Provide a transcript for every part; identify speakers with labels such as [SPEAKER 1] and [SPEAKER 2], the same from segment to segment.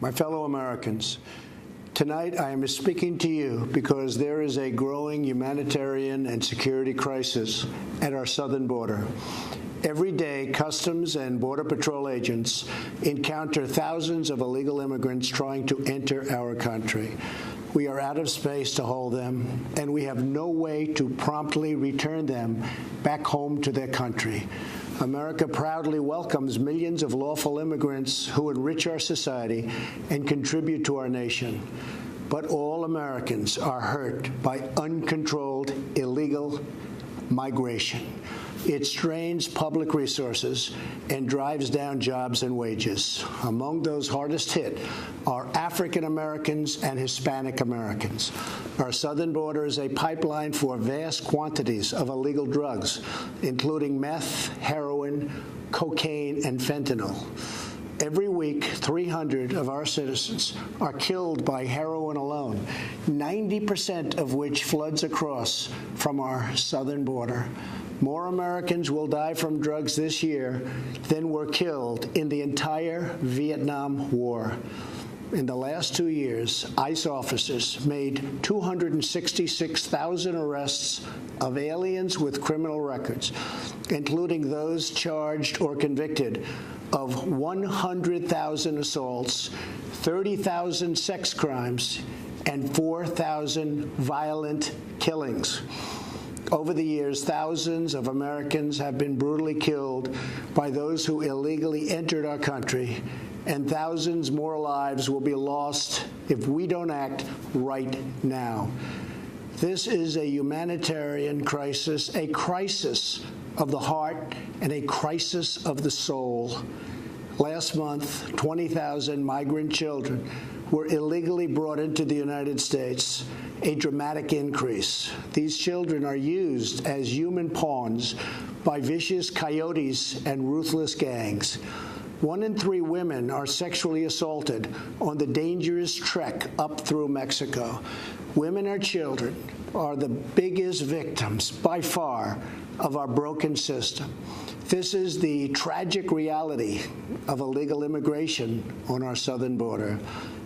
[SPEAKER 1] My fellow Americans, tonight I am speaking to you because there is a growing humanitarian and security crisis at our southern border. Every day, Customs and Border Patrol agents encounter thousands of illegal immigrants trying to enter our country. We are out of space to hold them, and we have no way to promptly return them back home to their country. America proudly welcomes millions of lawful immigrants who enrich our society and contribute to our nation. But all Americans are hurt by uncontrolled illegal migration. It strains public resources and drives down jobs and wages. Among those hardest hit are African Americans and Hispanic Americans. Our southern border is a pipeline for vast quantities of illegal drugs, including meth, heroin, cocaine, and fentanyl. Every week, 300 of our citizens are killed by heroin alone, 90% of which floods across from our southern border. More Americans will die from drugs this year than were killed in the entire Vietnam War. In the last 2 years, ICE officers made 266,000 arrests of aliens with criminal records, including those charged or convicted of 100,000 assaults, 30,000 sex crimes, and 4,000 violent killings. Over the years, thousands of Americans have been brutally killed by those who illegally entered our country, and thousands more lives will be lost if we don't act right now. This is a humanitarian crisis, a crisis of the heart, and a crisis of the soul. Last month, 20,000 migrant children were illegally brought into the United States, a dramatic increase. These children are used as human pawns by vicious coyotes and ruthless gangs. 1 in 3 women are sexually assaulted on the dangerous trek up through Mexico. Women or children are the biggest victims, by far, of our broken system. This is the tragic reality of illegal immigration on our southern border.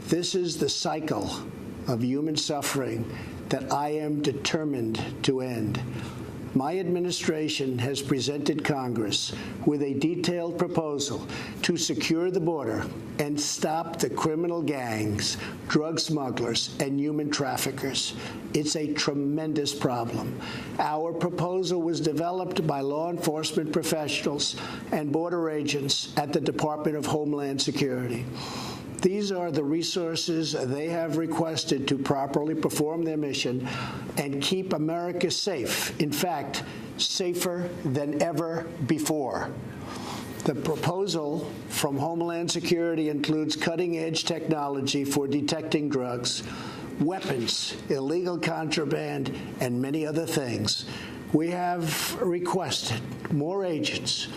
[SPEAKER 1] This is the cycle of human suffering that I am determined to end. My administration has presented Congress with a detailed proposal to secure the border and stop the criminal gangs, drug smugglers, and human traffickers. It's a tremendous problem. Our proposal was developed by law enforcement professionals and border agents at the Department of Homeland Security. These are the resources they have requested to properly perform their mission and keep America safe, in fact, safer than ever before. The proposal from Homeland Security includes cutting-edge technology for detecting drugs, weapons, illegal contraband, and many other things. We have requested more agents,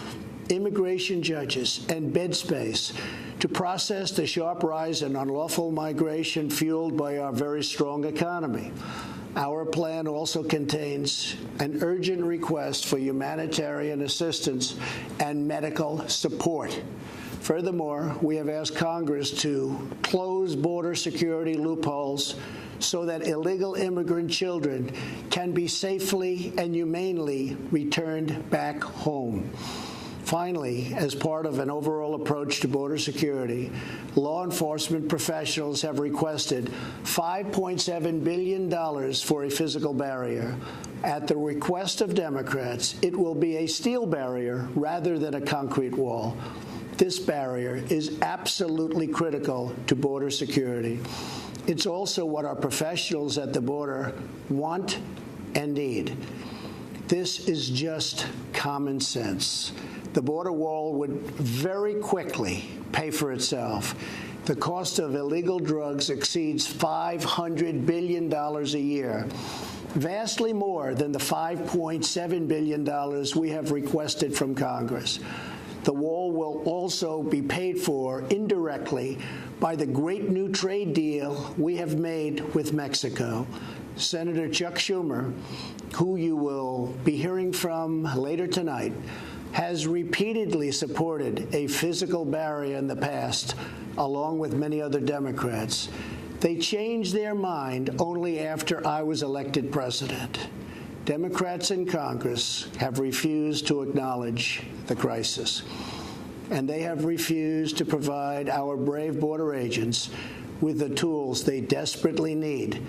[SPEAKER 1] immigration judges, and bed space to process the sharp rise in unlawful migration fueled by our very strong economy. Our plan also contains an urgent request for humanitarian assistance and medical support. Furthermore, we have asked Congress to close border security loopholes so that illegal immigrant children can be safely and humanely returned back home. Finally, as part of an overall approach to border security, law enforcement professionals have requested $5.7 billion for a physical barrier. At the request of Democrats, it will be a steel barrier rather than a concrete wall. This barrier is absolutely critical to border security. It's also what our professionals at the border want and need. This is just common sense. The border wall would very quickly pay for itself. The cost of illegal drugs exceeds $500 billion a year, vastly more than the $5.7 billion we have requested from Congress. The wall will also be paid for indirectly by the great new trade deal we have made with Mexico. Senator Chuck Schumer, who you will be hearing from later tonight, has repeatedly supported a physical barrier in the past, along with many other Democrats. They changed their mind only after I was elected president. Democrats in Congress have refused to acknowledge the crisis, and they have refused to provide our brave border agents with the tools they desperately need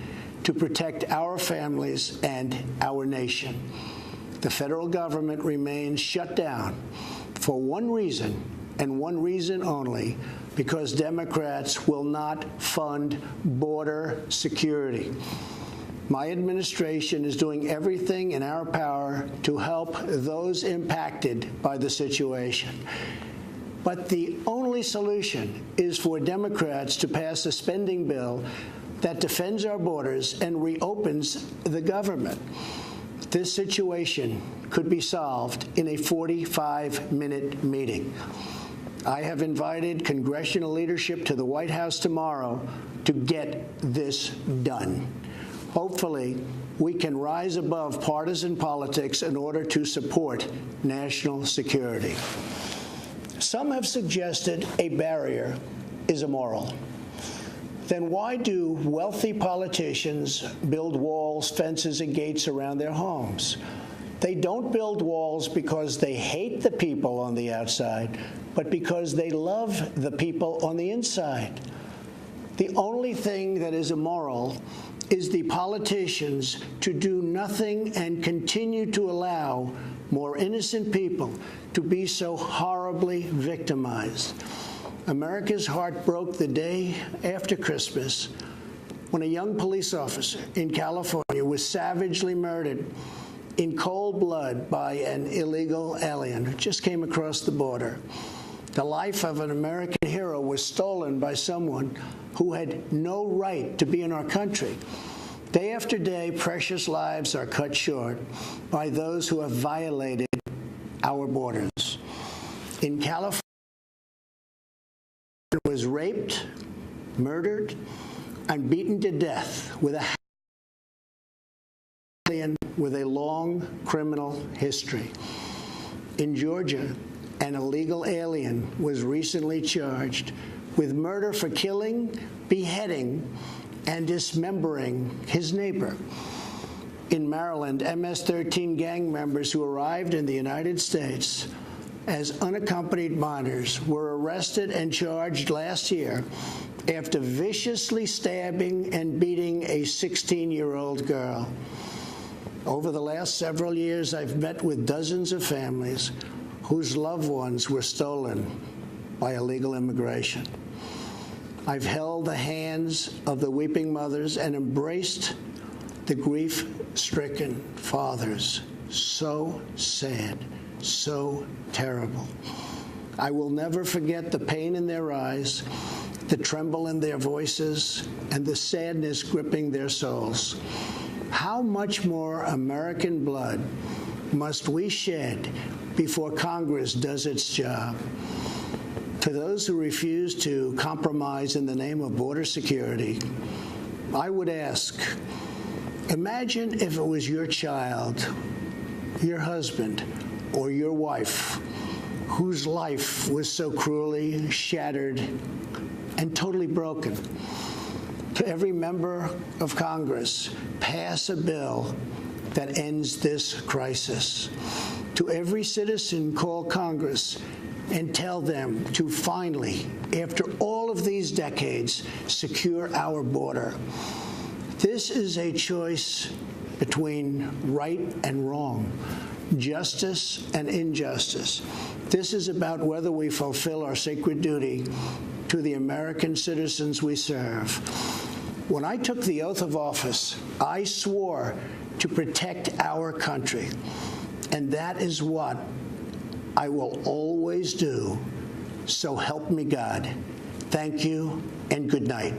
[SPEAKER 1] to protect our families and our nation. The federal government remains shut down for one reason, and one reason only, because Democrats will not fund border security. My administration is doing everything in our power to help those impacted by the situation. But the only solution is for Democrats to pass a spending bill that defends our borders and reopens the government. This situation could be solved in a 45-minute meeting. I have invited congressional leadership to the White House tomorrow to get this done. Hopefully, we can rise above partisan politics in order to support national security. Some have suggested a barrier is immoral. Then why do wealthy politicians build walls, fences, and gates around their homes? They don't build walls because they hate the people on the outside, but because they love the people on the inside. The only thing that is immoral is the politicians to do nothing and continue to allow more innocent people to be so horribly victimized. America's heart broke the day after Christmas when a young police officer in California was savagely murdered in cold blood by an illegal alien who just came across the border. The life of an American hero was stolen by someone who had no right to be in our country. Day after day, precious lives are cut short by those who have violated our borders. In California, was raped, murdered, and beaten to death with a alien with a long criminal history. In Georgia, an illegal alien was recently charged with murder for killing, beheading, and dismembering his neighbor. In Maryland, MS-13 gang members who arrived in the United States as unaccompanied minors were arrested and charged last year after viciously stabbing and beating a 16-year-old girl. Over the last several years, I've met with dozens of families whose loved ones were stolen by illegal immigration. I've held the hands of the weeping mothers and embraced the grief-stricken fathers. So sad, so terrible. I will never forget the pain in their eyes, the tremble in their voices, and the sadness gripping their souls. How much more American blood must we shed before Congress does its job? To those who refuse to compromise in the name of border security, I would ask, imagine if it was your child, your husband, or your wife whose life was so cruelly shattered and totally broken. To every member of Congress, pass a bill that ends this crisis. To every citizen, call Congress and tell them to finally, after all of these decades, secure our border. This is a choice between right and wrong, justice and injustice. This is about whether we fulfill our sacred duty to the American citizens we serve. When I took the oath of office, I swore to protect our country, and that is what I will always do. So help me God. Thank you and good night.